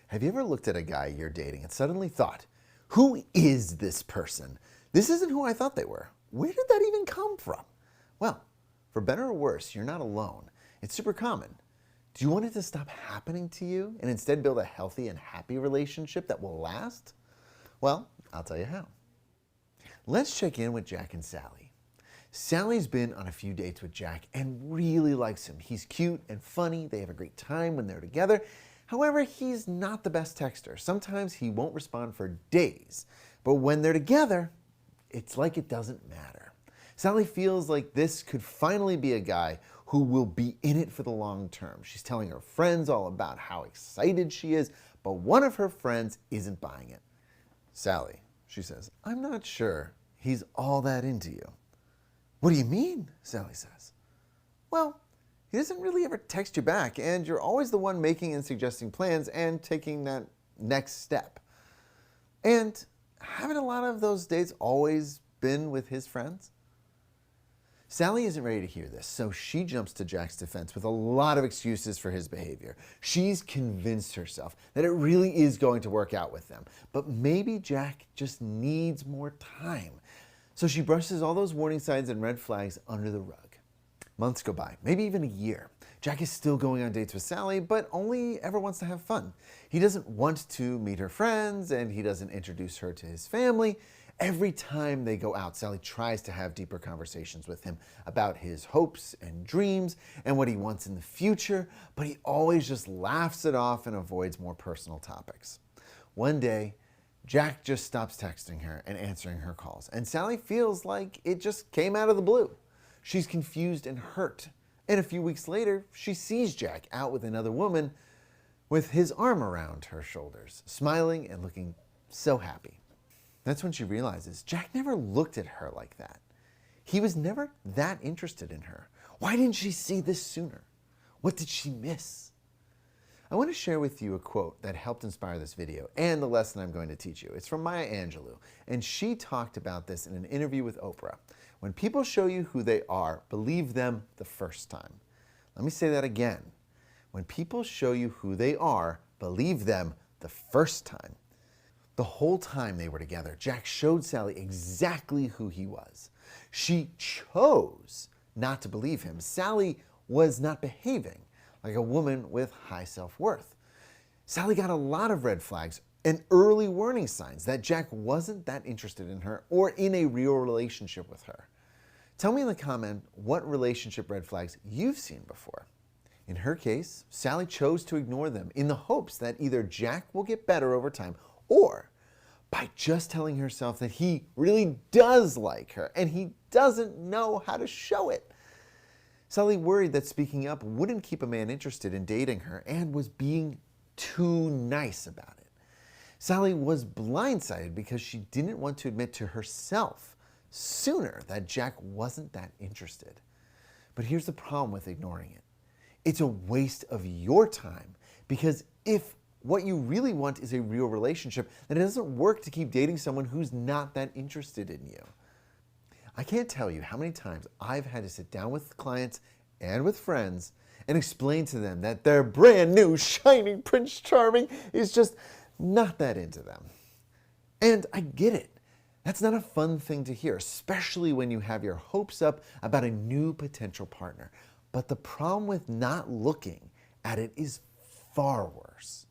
Have you ever looked at a guy you're dating and suddenly thought, who is this person? This isn't who I thought they were. Where did that even come from? Well, for better or worse, you're not alone. It's super common. Do you want it to stop happening to you and instead build a healthy and happy relationship that will last? Well, I'll tell you how. Let's check in with Jack and Sally. Sally's been on a few dates with Jack and really likes him. He's cute and funny. They have a great time when they're together. However, he's not the best texter. Sometimes he won't respond for days. But when they're together, it's like it doesn't matter. Sally feels like this could finally be a guy who will be in it for the long term. She's telling her friends all about how excited she is, but one of her friends isn't buying it. Sally, she says, I'm not sure he's all that into you. What do you mean? Sally says. Well, he doesn't really ever text you back, and you're always the one making and suggesting plans and taking that next step. And haven't a lot of those dates always been with his friends? Sally isn't ready to hear this, so she jumps to Jack's defense with a lot of excuses for his behavior. She's convinced herself that it really is going to work out with them, but maybe Jack just needs more time. So she brushes all those warning signs and red flags under the rug. Months go by, maybe even a year. Jack is still going on dates with Sally, but only ever wants to have fun. He doesn't want to meet her friends, and he doesn't introduce her to his family. Every time they go out, Sally tries to have deeper conversations with him about his hopes and dreams and what he wants in the future, but he always just laughs it off and avoids more personal topics. One day, Jack just stops texting her and answering her calls, and Sally feels like it just came out of the blue. She's confused and hurt, and a few weeks later, she sees Jack out with another woman with his arm around her shoulders, smiling and looking so happy. That's when she realizes Jack never looked at her like that. He was never that interested in her. Why didn't she see this sooner? What did she miss? I want to share with you a quote that helped inspire this video and the lesson I'm going to teach you. It's from Maya Angelou, and she talked about this in an interview with Oprah. When people show you who they are, believe them the first time. Let me say that again. When people show you who they are, believe them the first time. The whole time they were together, Jack showed Sally exactly who he was. She chose not to believe him. Sally was not behaving like a woman with high self-worth. Sally got a lot of red flags and early warning signs that Jack wasn't that interested in her or in a real relationship with her. Tell me in the comment what relationship red flags you've seen before. In her case, Sally chose to ignore them in the hopes that either Jack will get better over time or by just telling herself that he really does like her and he doesn't know how to show it. Sally worried that speaking up wouldn't keep a man interested in dating her and was being too nice about it. Sally was blindsided because she didn't want to admit to herself sooner that Jack wasn't that interested. But here's the problem with ignoring it. It's a waste of your time, because if what you really want is a real relationship, then it doesn't work to keep dating someone who's not that interested in you. I can't tell you how many times I've had to sit down with clients and with friends and explain to them that their brand new shining Prince Charming is just not that into them. And I get it. That's not a fun thing to hear, especially when you have your hopes up about a new potential partner. But the problem with not looking at it is far worse.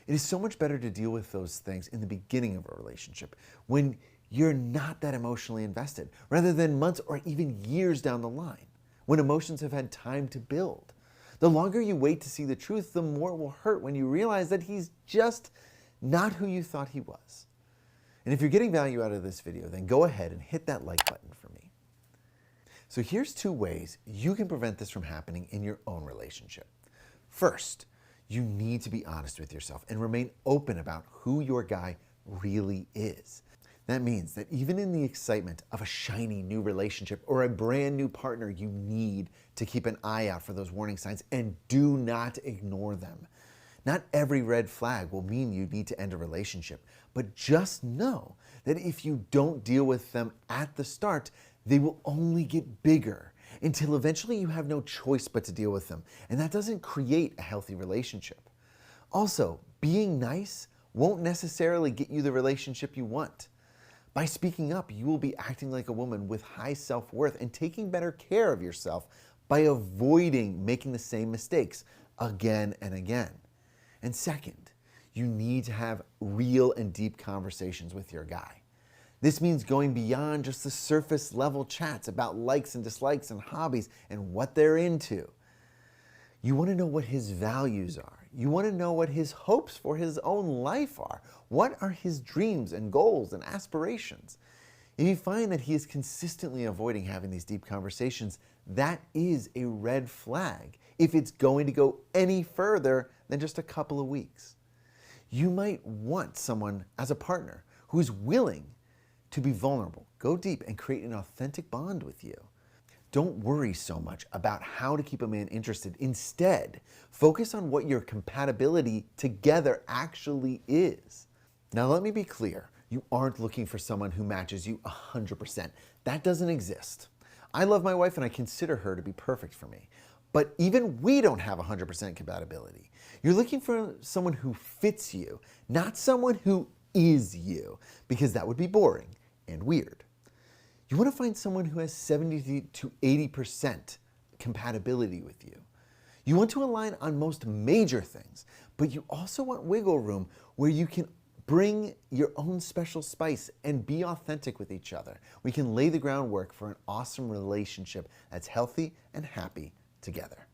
It is so much better to deal with those things in the beginning of a relationship when you're not that emotionally invested, rather than months or even years down the line, when emotions have had time to build. The longer you wait to see the truth, the more it will hurt when you realize that he's just not who you thought he was. And if you're getting value out of this video, then go ahead and hit that like button for me. So here's 2 ways you can prevent this from happening in your own relationship. First, you need to be honest with yourself and remain open about who your guy really is. That means that even in the excitement of a shiny new relationship or a brand new partner, you need to keep an eye out for those warning signs and do not ignore them. Not every red flag will mean you need to end a relationship, but just know that if you don't deal with them at the start, they will only get bigger until eventually you have no choice but to deal with them. And that doesn't create a healthy relationship. Also, Being nice won't necessarily get you the relationship you want. By speaking up, you will be acting like a woman with high self-worth and taking better care of yourself by avoiding making the same mistakes again and again. And second, you need to have real and deep conversations with your guy. This means going beyond just the surface level chats about likes and dislikes and hobbies and what they're into. You want to know what his values are. You want to know what his hopes for his own life are. What are his dreams and goals and aspirations? If you find that he is consistently avoiding having these deep conversations, that is a red flag if it's going to go any further than just a couple of weeks. You might want someone as a partner who is willing to be vulnerable, go deep, and create an authentic bond with you. Don't worry so much about how to keep a man interested. Instead, focus on what your compatibility together actually is. Now, let me be clear. You aren't looking for someone who matches you 100%. That doesn't exist. I love my wife and I consider her to be perfect for me. But even we don't have 100% compatibility. You're looking for someone who fits you, not someone who is you, because that would be boring and weird. You want to find someone who has 70 to 80% compatibility with you. You want to align on most major things, but you also want wiggle room where you can bring your own special spice and be authentic with each other. We can lay the groundwork for an awesome relationship that's healthy and happy together.